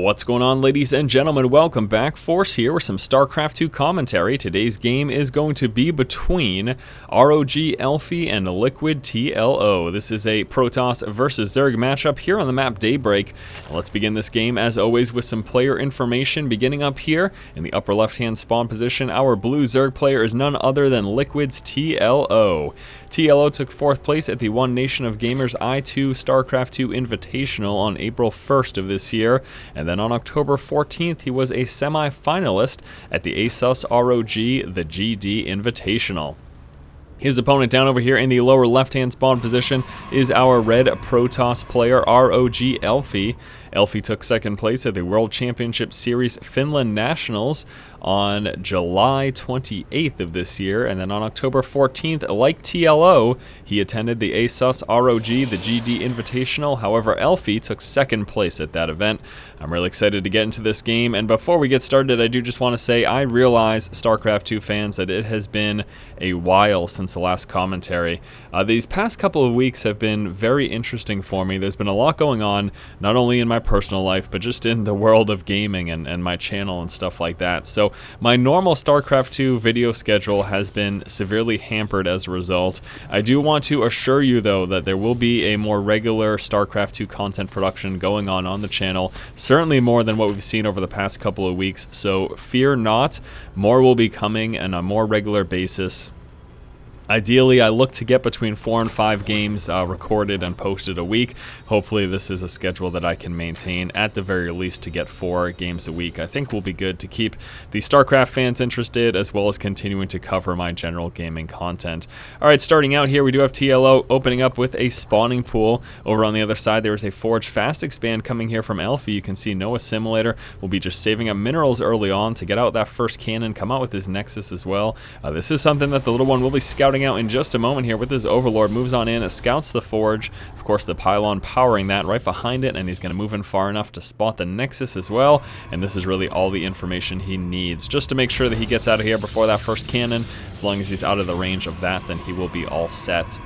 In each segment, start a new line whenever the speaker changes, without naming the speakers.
What's going on, ladies and gentlemen? Welcome back. Force here with some StarCraft 2 commentary. Today's game is going to be between ROG Elfi and Liquid TLO. This is a Protoss versus Zerg matchup here on the map Daybreak. And let's begin this game, as always, with some player information. Beginning up here in the upper left-hand spawn position, our blue Zerg player is none other than Liquid's TLO. TLO took 4th place at the One Nation of Gamers I2 StarCraft 2 Invitational on April 1st of this year. And then on October 14th, he was a semi-finalist at the ASUS ROG, the GD Invitational. His opponent down over here in the lower left-hand spawn position is our red Protoss player, ROG Elfi. Elfi took 2nd place at the World Championship Series Finland Nationals on July 28th of this year, and then on October 14th, like TLO, he attended the ASUS ROG, the GD Invitational. However, Elfi took 2nd place at that event. I'm really excited to get into this game, and before we get started, I do just want to say I realize, StarCraft 2 fans, that it has been a while since the last commentary. These past couple of weeks have been very interesting for me. There's been a lot going on, not only in my personal life, but just in the world of gaming and my channel and stuff like that. So my normal StarCraft 2 video schedule has been severely hampered as a result. I do want to assure you, though, that there will be a more regular StarCraft 2 content production going on the channel, certainly more than what we've seen over the past couple of weeks, so fear not, more will be coming on a more regular basis. Ideally, I look to get between 4 and 5 games recorded and posted a week. Hopefully this is a schedule that I can maintain, at the very least, to get 4 games a week. I think will be good to keep the StarCraft fans interested, as well as continuing to cover my general gaming content. Alright, starting out here, we do have TLO opening up with a spawning pool. Over on the other side, there is a Forge Fast Expand coming here from Elfi. You can see no Assimilator. Will be just saving up minerals early on to get out that first cannon, come out with his Nexus as well. This is something that the little one will be scouting out in just a moment here with his Overlord. Moves on in, scouts the Forge, of course the pylon powering that right behind it, and he's going to move in far enough to spot the Nexus as well, and this is really all the information he needs just to make sure that he gets out of here before that first cannon. As long as he's out of the range of that, then he will be all set.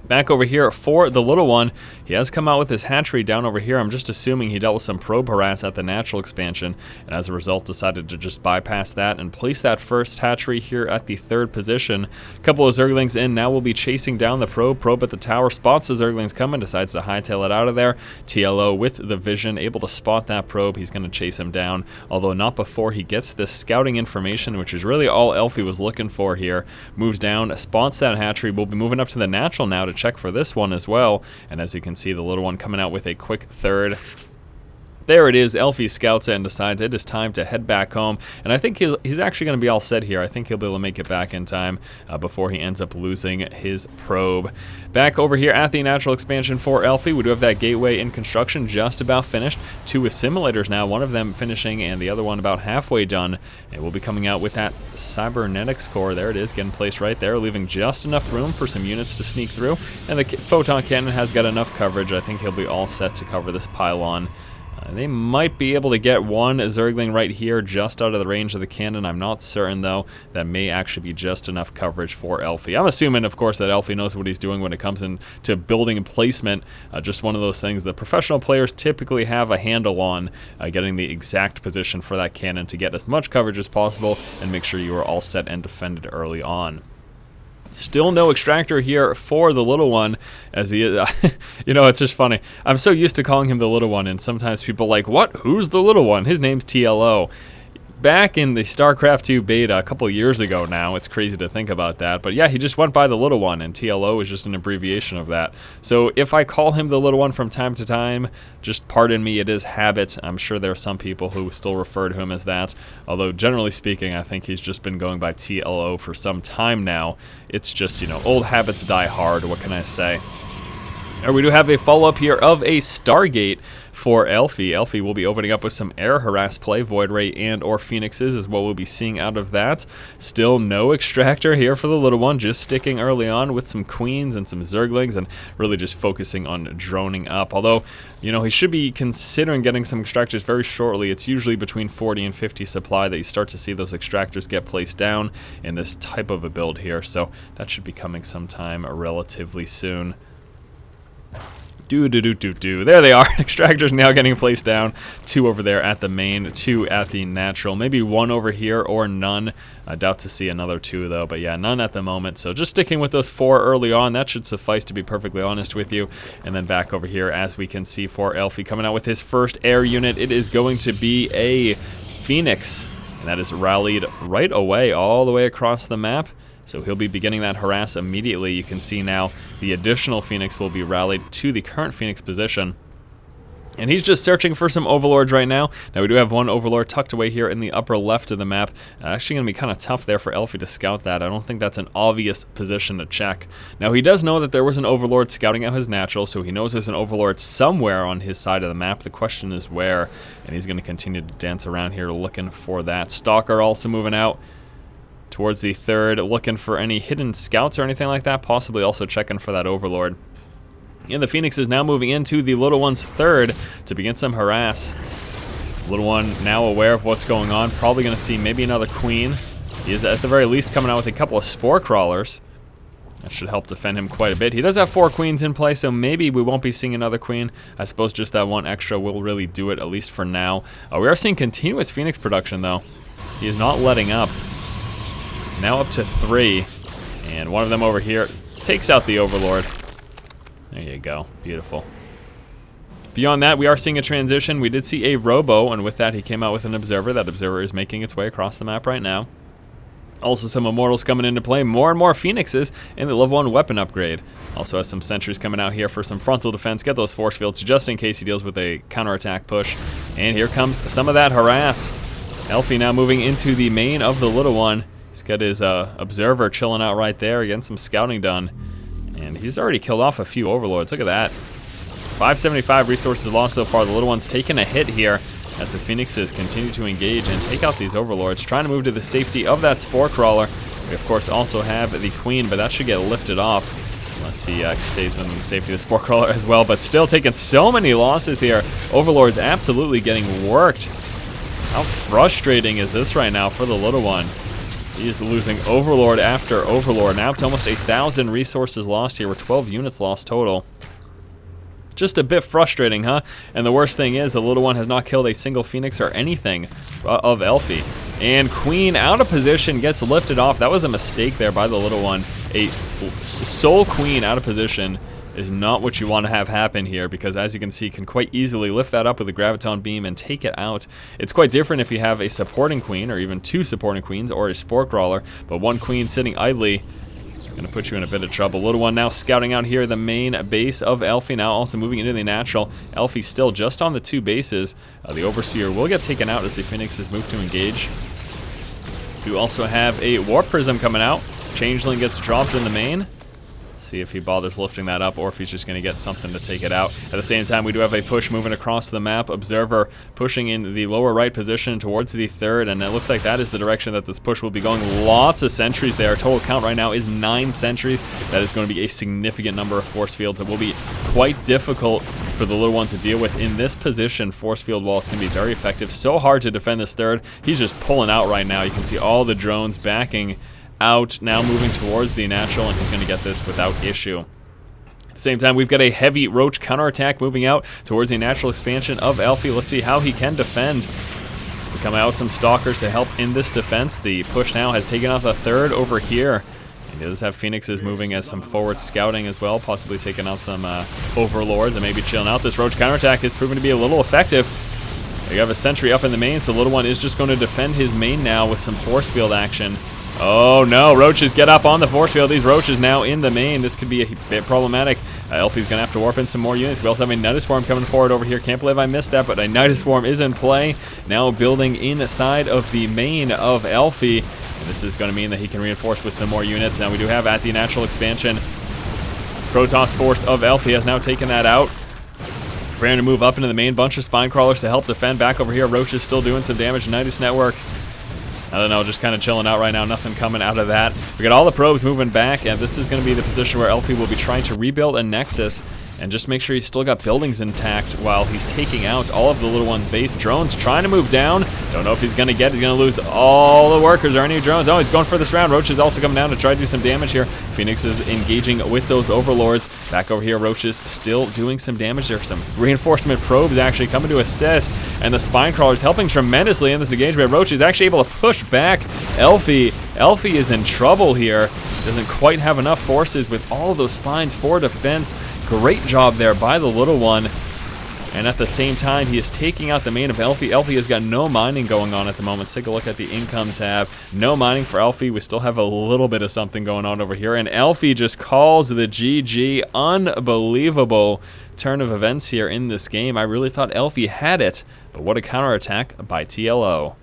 Back over here for the little one, he has come out with his hatchery down over here. I'm just assuming he dealt with some probe harass at the natural expansion, and as a result decided to just bypass that and place that first hatchery here at the 3rd position. A couple of Zerglings in, now we'll be chasing down the probe at the tower, spots the Zerglings coming, decides to hightail it out of there. TLO with the vision, able to spot that probe. He's going to chase him down, although not before he gets this scouting information, which is really all Elfi was looking for here. Moves down, spots that hatchery. We'll be moving up to the natural now to check for this one as well, and as you can see, the little one coming out with a quick 3rd. There it is. Elfi scouts it and decides it is time to head back home, and I think he's actually going to be all set here. I think he'll be able to make it back in time before he ends up losing his probe. Back over here at the natural expansion for Elfi, we do have that gateway in construction, just about finished. 2 assimilators now, one of them finishing and the other one about halfway done, and we'll be coming out with that cybernetics core. There it is, getting placed right there, leaving just enough room for some units to sneak through, and the photon cannon has got enough coverage. I think he'll be all set to cover this pylon. They might be able to get one Zergling right here just out of the range of the cannon. I'm not certain, though. That may actually be just enough coverage for Elfi. I'm assuming, of course, that Elfi knows what he's doing when it comes into building and placement. Just one of those things that professional players typically have a handle on, getting the exact position for that cannon to get as much coverage as possible and make sure you are all set and defended early on. Still no extractor here for the little one, as he is, you know, it's just funny. I'm so used to calling him the little one, and sometimes people are like, what? Who's the little one? His name's TLO. Back in the StarCraft 2 beta a couple years ago now, it's crazy to think about that, but yeah, he just went by the little one, and TLO is just an abbreviation of that. So if I call him the little one from time to time, just pardon me, it is habit. I'm sure there are some people who still refer to him as that, although generally speaking, I think he's just been going by TLO for some time now. It's just, you know, old habits die hard, what can I say? And we do have a follow-up here of a Stargate for Elfi. Elfi will be opening up with some air harass play. Void Ray and or Phoenixes is what we'll be seeing out of that. Still no extractor here for the little one, just sticking early on with some queens and some Zerglings and really just focusing on droning up. Although, you know, he should be considering getting some extractors very shortly. It's usually between 40 and 50 supply that you start to see those extractors get placed down in this type of a build here. So that should be coming sometime relatively soon. There they are. Extractors now getting placed down. 2 over there at the main, 2 at the natural. Maybe 1 over here or none. I doubt to see another 2 though, but yeah, none at the moment. So just sticking with those 4 early on, that should suffice, to be perfectly honest with you. And then back over here, as we can see, for Elfi coming out with his first air unit, it is going to be a Phoenix. And that is rallied right away, all the way across the map. So he'll be beginning that harass immediately. You can see now the additional Phoenix will be rallied to the current Phoenix position. And he's just searching for some Overlords right now. Now we do have 1 Overlord tucked away here in the upper left of the map. Actually going to be kind of tough there for Elfi to scout that. I don't think that's an obvious position to check. Now he does know that there was an Overlord scouting out his natural, so he knows there's an Overlord somewhere on his side of the map. The question is where, and he's going to continue to dance around here looking for that. Stalker also moving out towards the 3rd, looking for any hidden scouts or anything like that, possibly also checking for that Overlord. And the Phoenix is now moving into the Little One's 3rd to begin some harass. Little One now aware of what's going on, probably going to see maybe another Queen. He is at the very least coming out with a couple of Spore Crawlers. That should help defend him quite a bit. He does have 4 Queens in play, so maybe we won't be seeing another Queen. I suppose just that 1 extra will really do it, at least for now. We are seeing continuous Phoenix production, though. He is not letting up. Now up to 3, and one of them over here takes out the Overlord. There you go, beautiful. Beyond that, we are seeing a transition. We did see a Robo, and with that he came out with an Observer. That Observer is making its way across the map right now. Also some Immortals coming into play, more and more Phoenixes in the level 1 weapon upgrade. Also has some Sentries coming out here for some frontal defense, get those force fields just in case he deals with a counterattack push. And here comes some of that harass. Elfi now moving into the main of the Little One. He's got his Observer chilling out right there, getting some scouting done. And he's already killed off a few Overlords. Look at that. 575 resources lost so far. The Little One's taking a hit here as the Phoenixes continue to engage and take out these Overlords, trying to move to the safety of that Spore Crawler. We, of course, also have the Queen, but that should get lifted off unless he stays within the safety of the Spore Crawler as well. But still taking so many losses here. Overlord's absolutely getting worked. How frustrating is this right now for the Little One? He is losing Overlord after Overlord. Now up to almost 1,000 resources lost here with 12 units lost total. Just a bit frustrating, huh? And the worst thing is the Little One has not killed a single Phoenix or anything of Elfi. And Queen out of position gets lifted off. That was a mistake there by the Little One. A sole Queen out of position is not what you want to have happen here, because as you can see, can quite easily lift that up with a Graviton Beam and take it out. It's quite different if you have a supporting Queen, or even 2 supporting Queens, or a Spore Crawler, but 1 Queen sitting idly is going to put you in a bit of trouble. Little One now scouting out here the main base of Elfi, now also moving into the natural. Elfi still just on the 2 bases. The Overseer will get taken out as the Phoenixes move to engage. You also have a Warp Prism coming out. Changeling gets dropped in the main. See if he bothers lifting that up, or if he's just going to get something to take it out. At the same time, we do have a push moving across the map. Observer pushing in the lower right position towards the 3rd, and it looks like that is the direction that this push will be going. Lots of sentries there. Total count right now is 9 sentries. That is going to be a significant number of force fields. It will be quite difficult for the Little One to deal with. In this position, force field walls can be very effective. So hard to defend this 3rd. He's just pulling out right now. You can see all the drones backing out, now moving towards the natural, and he's going to get this without issue. At the same time, we've got a heavy Roach counterattack moving out towards the natural expansion of Elfi. Let's see how he can defend. We come out with some Stalkers to help in this defense. The push now has taken off a 3rd over here. He does have Phoenixes moving as some forward scouting as well, possibly taking out some Overlords and maybe chilling out. This Roach counterattack is proven to be a little effective. You have a sentry up in the main, so Little One is just going to defend his main now with some force field action. Oh no, Roaches get up on the force field. These Roaches now in the main. This could be a bit problematic. Elfi's going to have to warp in some more units. We also have a Nidus Swarm coming forward over here. Can't believe I missed that, but a Nidus Swarm is in play. Now building inside of the main of Elfi. And this is going to mean that he can reinforce with some more units. Now we do have at the natural expansion, Protoss Force of Elfi has now taken that out. Preparing to move up into the main. Bunch of Spine Crawlers to help defend. Back over here, Roach is still doing some damage. Nidus Network, I don't know, just kind of chilling out right now. Nothing coming out of that. We got all the probes moving back, and this is going to be the position where Elfi will be trying to rebuild a Nexus. and just make sure he's still got buildings intact while he's taking out all of the little one's base. Drones trying to move down. Don't know if he's going to get it. He's going to lose all the workers. Are any drones? Oh, he's going for this round. Roach is also coming down to try to do some damage here. Phoenix is engaging with those overlords. Back over here, Roach is still doing some damage. There's some reinforcement probes actually coming to assist, and the spine crawlers helping tremendously in this engagement. Roach is actually able to push back Elfi. Elfi is in trouble here. Doesn't quite have enough forces with all of those spines for defense. Great job there by the little one. And at the same time, he is taking out the main of Elfi. Elfi has got no mining going on at the moment. Let's take a look at the income tab. No mining for Elfi. We still have a little bit of something going on over here. And Elfi just calls the GG. Unbelievable turn of events here in this game. I really thought Elfi had it, but what a counterattack by TLO.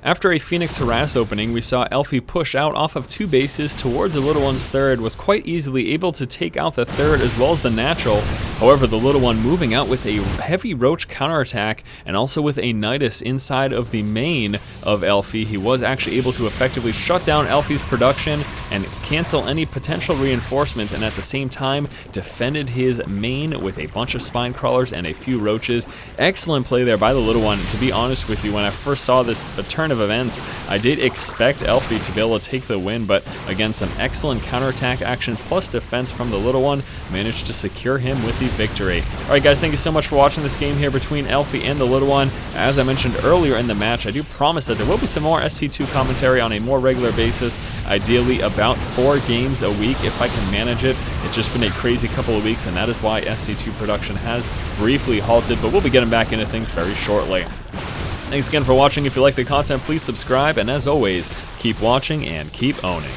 After a Phoenix harass opening, we saw Elfi push out off of 2 bases towards the little one's third, was quite easily able to take out the third as well as the natural. However, the little one moving out with a heavy Roach counterattack and also with a Nidus inside of the main of Elfi, he was actually able to effectively shut down Elfi's production and cancel any potential reinforcements, and at the same time defended his main with a bunch of spine crawlers and a few roaches. Excellent play there by the little one. To be honest with you, when I first saw this turn of events, I did expect Elfi to be able to take the win, but again, some excellent counterattack action plus defense from the little one managed to secure him with the victory. Alright guys, thank you so much for watching this game here between Elfi and the little one. As I mentioned earlier in the match, I do promise that there will be some more SC2 commentary on a more regular basis, ideally about 4 games a week if I can manage it. It's just been a crazy couple of weeks, and that is why SC2 production has briefly halted, but we'll be getting back into things very shortly. Thanks again for watching. If you like the content, please subscribe, and as always, keep watching and keep owning.